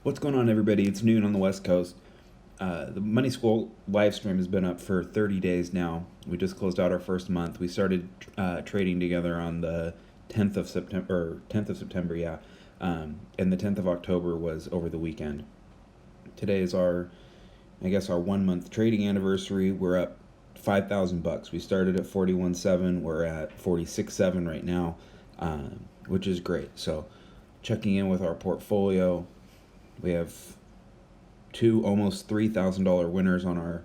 What's going on, everybody? It's noon on the West Coast. The Money School live stream has been up for 30 days now. We just closed out our first month. We started trading together on the 10th of September, or 10th of September, yeah. And the 10th of October was over the weekend. Today is our 1 month trading anniversary. We're up $5,000. We started at 41.7. We're at 46.7 right now, which is great. So, checking in with our portfolio, we have two almost $3,000 winners on our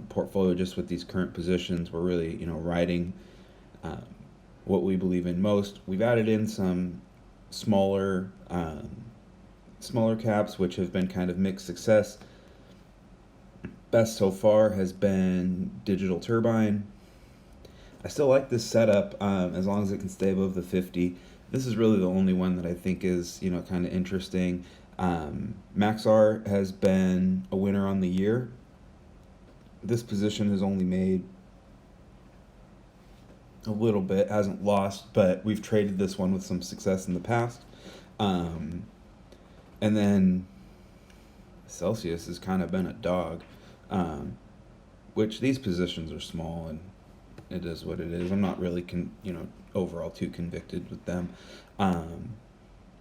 portfolio just with these current positions. We're really, riding um, what we believe in most. We've added in some smaller smaller caps, which have been kind of mixed success. Best so far has been Digital Turbine. I still like this setup as long as it can stay above the 50. This is really the only one that I think is, kind of interesting. Maxar has been a winner on the year. This position has only made a little bit, hasn't lost, but we've traded this one with some success in the past. Um, and then Celsius has kind of been a dog, um, which these positions are small and it is what it is. I'm not really, overall too convicted with them. Um,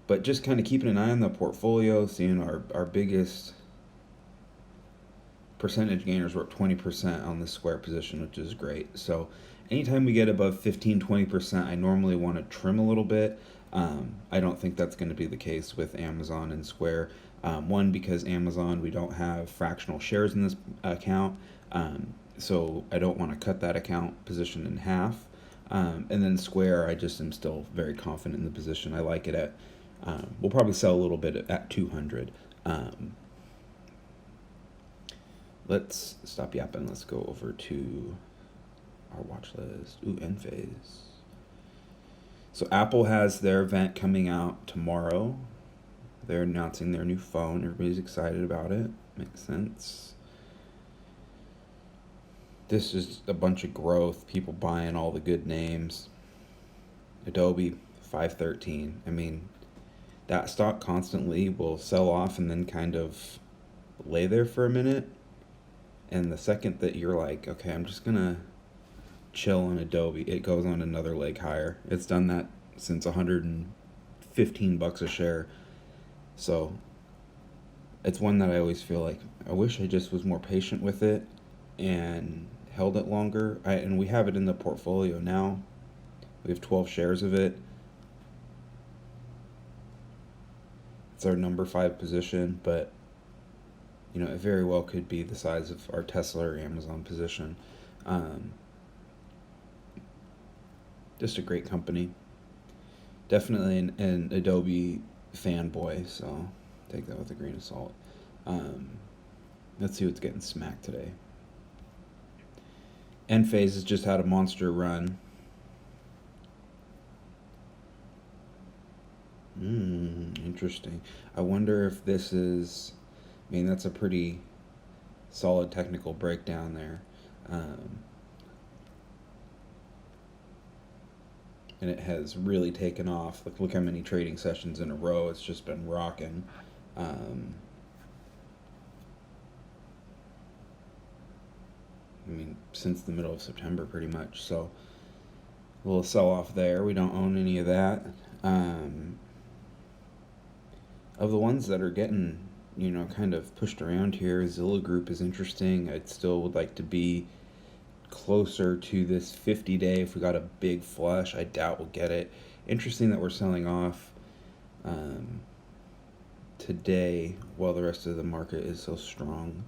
but just kind of keeping an eye on the portfolio, seeing our biggest percentage gainers were up 20% on the square position, which is great. So anytime we get above 15-20%, I normally want to trim a little bit. I don't think that's going to be the case with Amazon and Square. One, because Amazon, we don't have fractional shares in this account, so I don't want to cut that account position in half. And then Square, I just am still very confident in the position. I like it at, we'll probably sell a little bit at 200. Let's stop yapping. Let's go over to our watch list. Ooh, Enphase. So Apple has their event coming out tomorrow. They're announcing their new phone. Everybody's excited about it. Makes sense. This is a bunch of growth. People buying all the good names. Adobe, 513. I mean, that stock constantly will sell off and then kind of lay there for a minute. And the second that you're like, okay, I'm just gonna chill on Adobe, it goes on another leg higher. It's done that since $115 a share. So it's one that I always feel like I wish I just was more patient with it and held it longer. And we have it in the portfolio now. We have 12 shares of it. It's our number 5 position, but it very well could be the size of our Tesla or Amazon position. Just a great company. Definitely an Adobe fanboy, so take that with a grain of salt. Let's see what's getting smacked today. Enphase has just had a monster run. Interesting. I wonder if this is... I mean, that's a pretty solid technical breakdown there. And it has really taken off. Look how many trading sessions in a row it's just been rocking. I mean, since the middle of September, pretty much. So, a little sell-off there. We don't own any of that. Of the ones that are getting, kind of pushed around here, Zilla Group is interesting. I still would like to be closer to this 50-day. If we got a big flush, I doubt we'll get it. Interesting that we're selling off today while the rest of the market is so strong.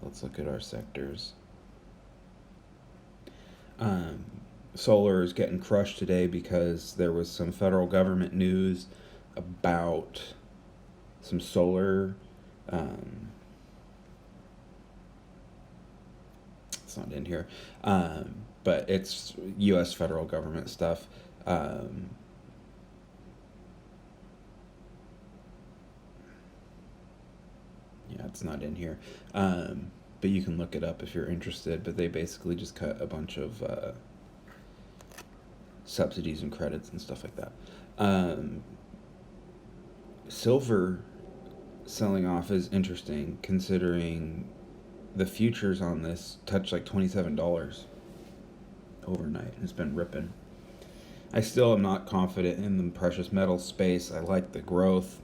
Let's look at our sectors. Solar is getting crushed today because there was some federal government news about some solar. It's not in here, but it's U.S. federal government stuff. Yeah, it's not in here, but you can look it up if you're interested. But they basically just cut a bunch of subsidies and credits and stuff like that. Silver selling off is interesting considering the futures on this touched like $27 overnight. It's been ripping. I still am not confident in the precious metal space. I like the growth.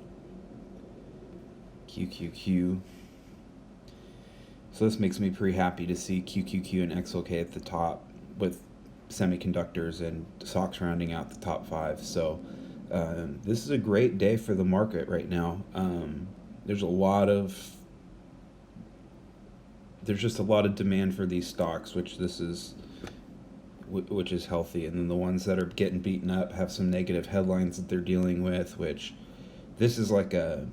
QQQ. So this makes me pretty happy to see QQQ and XLK at the top with semiconductors and stocks rounding out the top 5. So this is a great day for the market right now. There's just a lot of demand for these stocks, which is healthy. And then the ones that are getting beaten up have some negative headlines that they're dealing with, which this is like an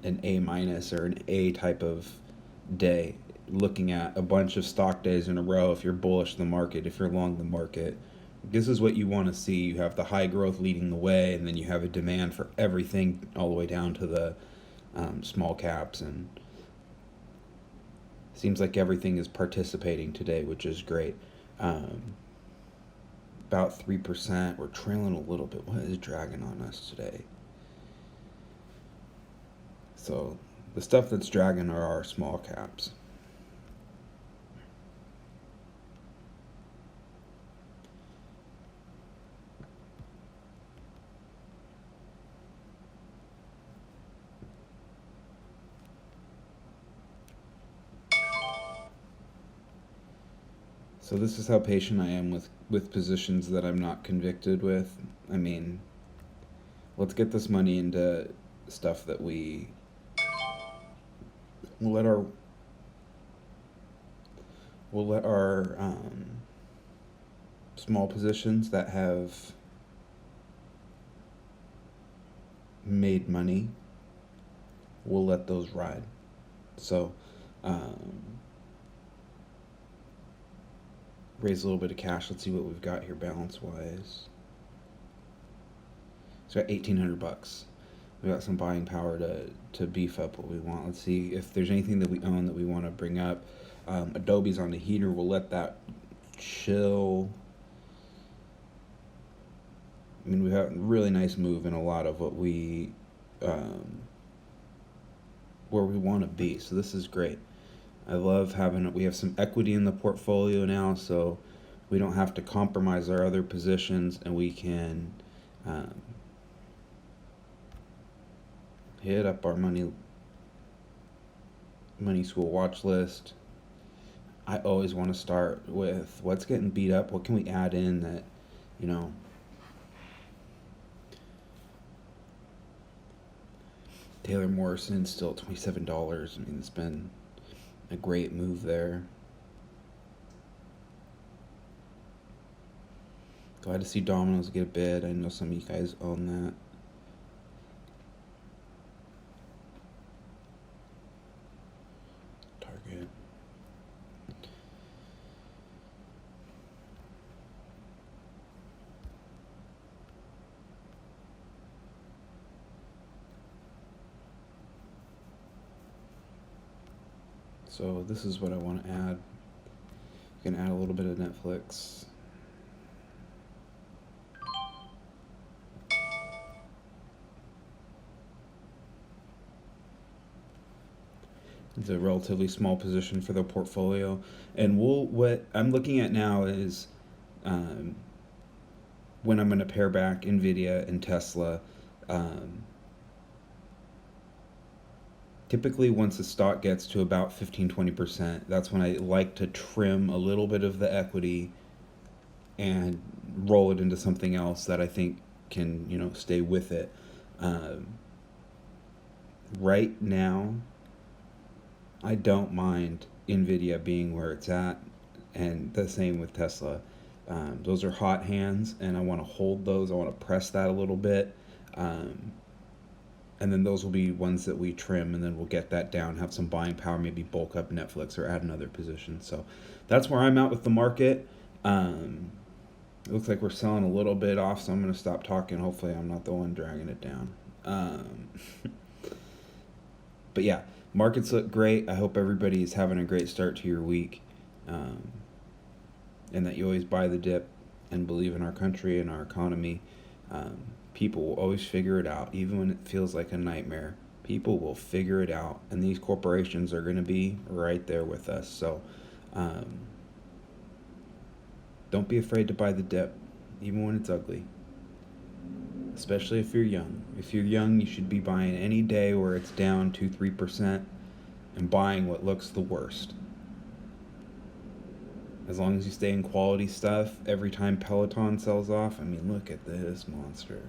A- or an A type of day, looking at a bunch of stock days in a row. If you're bullish the market, if you're long the market, this is what you want to see. You have the high growth leading the way, and then you have a demand for everything all the way down to the small caps, and seems like everything is participating today, which is great. About 3%. We're trailing a little bit. What is dragging on us today? So the stuff that's dragging are our small caps. So this is how patient I am with positions that I'm not convicted with. I mean, let's get this money into stuff that we'll let our small positions that have made money, we'll let those ride. So raise a little bit of cash. Let's see what we've got here balance wise. So got $1,800. We got some buying power to beef up what we want. Let's see if there's anything that we own that we want to bring up. Adobe's on the heater. We'll let that chill. I mean, we have a really nice move in a lot of what where we want to be. So this is great. I love we have some equity in the portfolio now, so we don't have to compromise our other positions, and we can hit up our money school watch list. I always want to start with what's getting beat up. What can we add in that, Taylor Morrison still at $27. I mean, it's been a great move there. Glad to see Domino's get a bid. I know some of you guys own that. Target. So this is what I want to add. You can add a little bit of Netflix. It's a relatively small position for the portfolio. And what I'm looking at now is when I'm going to pair back NVIDIA and Tesla. Typically, once the stock gets to about 15-20%, that's when I like to trim a little bit of the equity and roll it into something else that I think can, stay with it. Right now, I don't mind NVIDIA being where it's at, and the same with Tesla. Those are hot hands, and I want to hold those. I want to press that a little bit. And then those will be ones that we trim, and then we'll get that down, have some buying power, maybe bulk up Netflix or add another position. So that's where I'm at with the market. It looks like we're selling a little bit off, so I'm going to stop talking. Hopefully I'm not the one dragging it down. But yeah, markets look great. I hope everybody is having a great start to your week, and that you always buy the dip and believe in our country and our economy. People will always figure it out, even when it feels like a nightmare. People will figure it out, and these corporations are going to be right there with us. So um, don't be afraid to buy the dip, even when it's ugly, especially if you're young. If you're young, you should be buying any day where it's down 2-3% and buying what looks the worst. As long as you stay in quality stuff, every time Peloton sells off, I mean, look at this monster.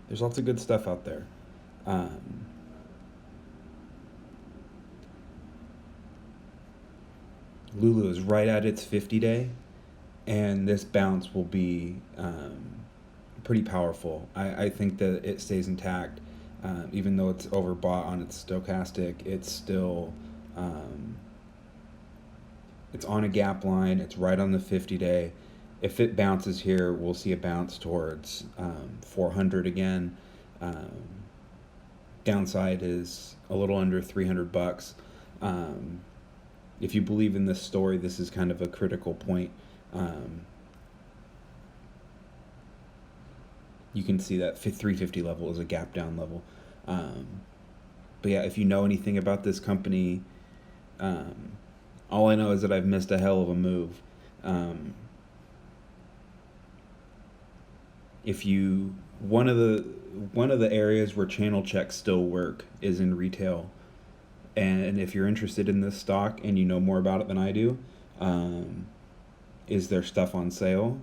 There's lots of good stuff out there. Lulu is right at its 50 day, and this bounce will be pretty powerful. I think that it stays intact. Even though it's overbought on its stochastic, it's still it's on a gap line. It's right on the 50 day. If it bounces here, we'll see a bounce towards 400 again. Downside is a little under $300. If you believe in this story, this is kind of a critical point. You can see that 350 level is a gap down level. But yeah, if you know anything about this company, all I know is that I've missed a hell of a move. One of the areas where channel checks still work is in retail. And if you're interested in this stock and you know more about it than I do, is there stuff on sale?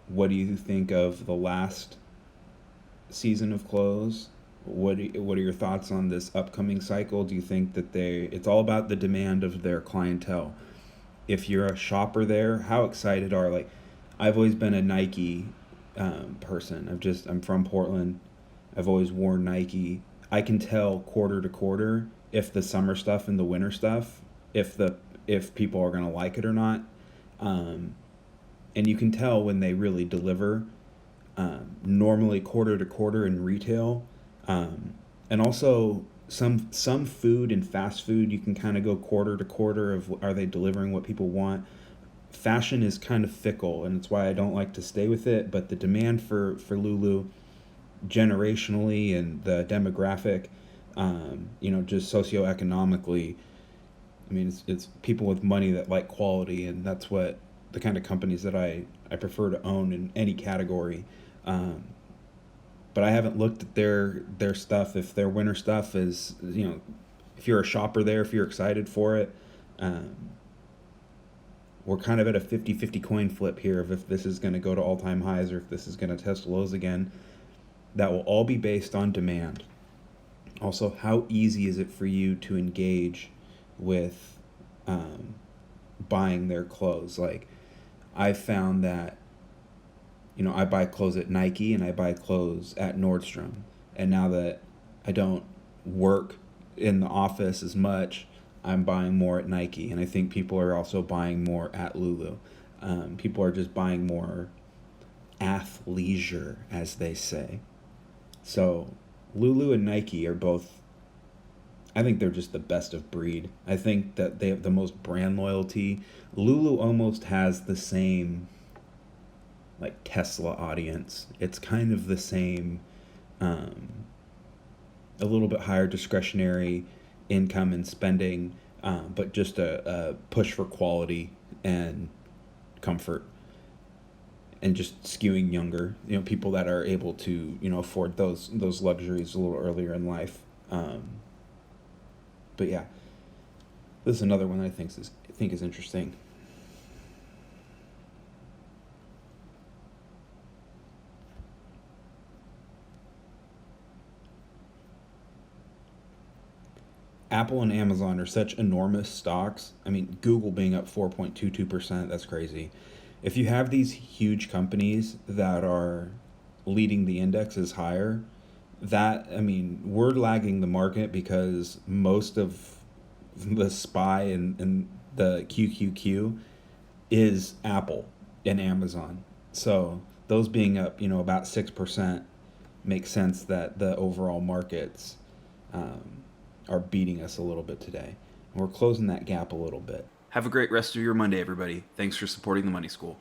What do you think of the last season of clothes? What are your thoughts on this upcoming cycle? Do you think that it's all about the demand of their clientele? If you're a shopper there, how excited I've always been a Nike person. I'm from Portland. I've always worn Nike. I can tell quarter to quarter if the summer stuff and the winter stuff, if people are gonna like it or not. And you can tell when they really deliver, normally quarter to quarter in retail. And also some food and fast food, you can kind of go quarter to quarter of are they delivering what people want. Fashion is kind of fickle, and it's why I don't like to stay with it. But the demand for Lulu, generationally and the demographic, just socioeconomically, I mean, it's people with money that like quality, and that's what the kind of companies that I prefer to own in any category. But I haven't looked at their stuff. If their winter stuff is, if you're a shopper there, if you're excited for it, we're kind of at a 50-50 coin flip here of if this is going to go to all-time highs or if this is going to test lows again. That will all be based on demand. Also, how easy is it for you to engage with buying their clothes? Like, I've found that, I buy clothes at Nike and I buy clothes at Nordstrom. And now that I don't work in the office as much, I'm buying more at Nike. And I think people are also buying more at Lulu. People are just buying more athleisure, as they say. So Lulu and Nike are both, I think they're just the best of breed. I think that they have the most brand loyalty. Lulu almost has the same Tesla audience. It's kind of the same, a little bit higher discretionary income and spending, but just a push for quality and comfort, and just skewing younger, people that are able to, afford those luxuries a little earlier in life. But yeah, this is another one that I think is interesting. Apple and Amazon are such enormous stocks. I mean, Google being up 4.22%, that's crazy. If you have these huge companies that are leading the indexes higher, we're lagging the market because most of the SPY and the QQQ is Apple and Amazon. So those being up, about 6% makes sense that the overall markets are beating us a little bit today. And we're closing that gap a little bit. Have a great rest of your Monday, everybody. Thanks for supporting the Money School.